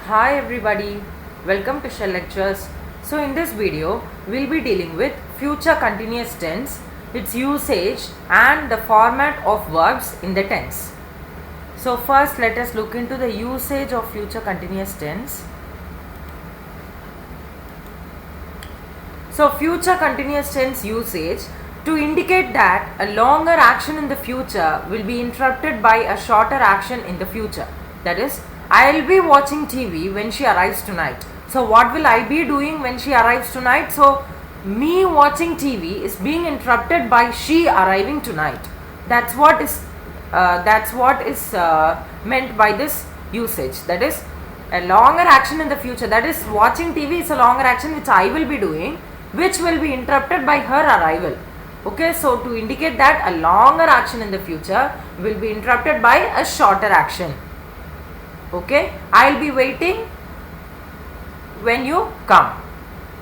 Hi everybody, welcome to Shell Lectures. So in this video, we'll be dealing with future continuous tense, its usage and the format of verbs in the tense. So first let us look into the usage of future continuous tense. So future continuous tense usage to indicate that a longer action in the future will be interrupted by a shorter action in the future. That is, I'll be watching TV when she arrives tonight. So what will I be doing when she arrives tonight? So me watching TV is being interrupted by she arriving tonight. That's what is meant by this usage. That is, a longer action in the future. That is, watching TV is a longer action which I will be doing, which will be interrupted by her arrival. Okay, so to indicate that a longer action in the future will be interrupted by a shorter action. Okay, I'll be waiting when you come.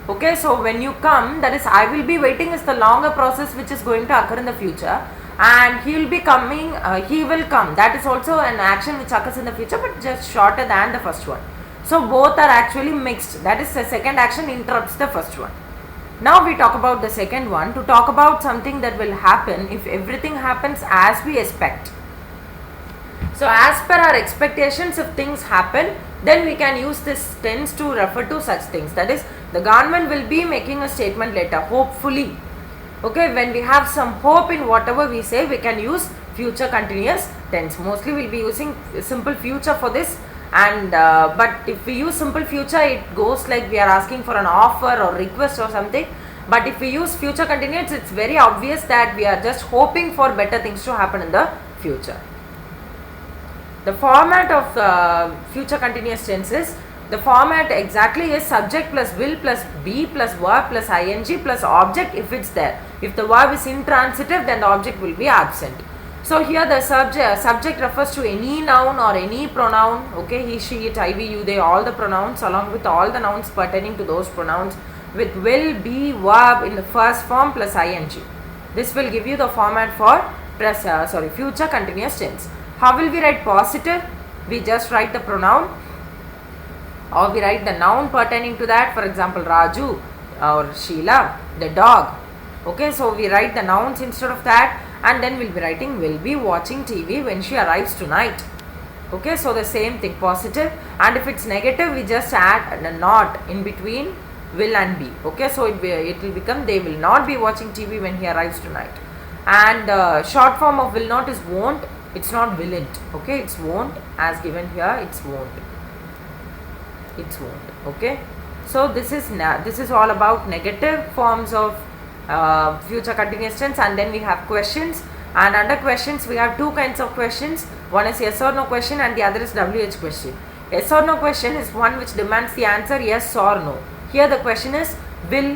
Okay, so when you come, that is, I will be waiting is the longer process which is going to occur in the future, and he will be coming, he will come. That is also an action which occurs in the future but just shorter than the first one. So both are actually mixed. That is, the second action interrupts the first one. Now we talk about the second one to talk about something that will happen if everything happens as we expect. So as per our expectations, if things happen, then we can use this tense to refer to such things. That is, the government will be making a statement later, hopefully. Okay, when we have some hope in whatever we say, we can use future continuous tense. Mostly we'll be using simple future for this, and but if we use simple future, it goes like we are asking for an offer or request or something. But if we use future continuous, it's very obvious that we are just hoping for better things to happen in the future. The format of future continuous tenses, the format exactly is subject plus will plus be plus verb plus ing plus object if it's there. If the verb is intransitive, then the object will be absent. So here the subject refers to any noun or any pronoun. Okay, he, she, it, I, we, you, they, all the pronouns along with all the nouns pertaining to those pronouns with will, be, verb in the first form plus ing. This will give you the format for future continuous tense. How will we write positive? We just write the pronoun, or we write the noun pertaining to that. For example, Raju or Sheila, the dog. Okay, so we write the nouns instead of that, and then we'll be writing will be watching TV when she arrives tonight. Okay, so the same thing, positive. And if it's negative, we just add a not in between will and be. Okay, so it will become they will not be watching TV when he arrives tonight. And short form of will not is won't. It's not willn't. Okay, it's won't, as given here. It's won't. It's won't. Okay, so this is all about negative forms of future continuous tense. And then we have questions, and under questions we have two kinds of questions. One is yes or no question, and the other is WH question. Yes or no question is one which demands the answer yes or no. Here the question is, will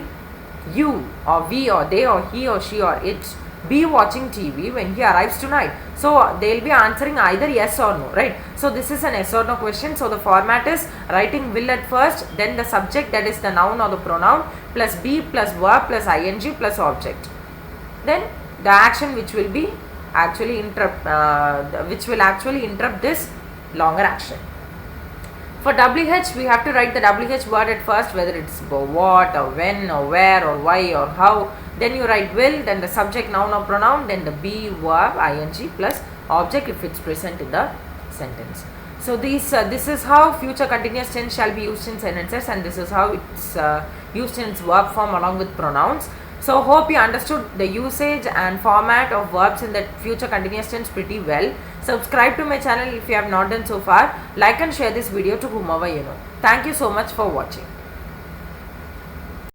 you or we or they or he or she or it be watching TV when he arrives tonight? So they will be answering either yes or no, right? So this is an yes or no question. So the format is writing will at first, then the subject, that is the noun or the pronoun, plus be plus verb plus ing plus object. Then the action which will be actually interrupt this longer action. For WH, we have to write the WH word at first, whether it's what or when or where or why or how. Then you write will, then the subject, noun or pronoun, then the be, verb, ing plus object if it's present in the sentence. So this is how future continuous tense shall be used in sentences, and this is how it's used in its verb form along with pronouns. So hope you understood the usage and format of verbs in the future continuous tense pretty well. Subscribe to my channel if you have not done so far. Like and share this video to whomever you know. Thank you so much for watching.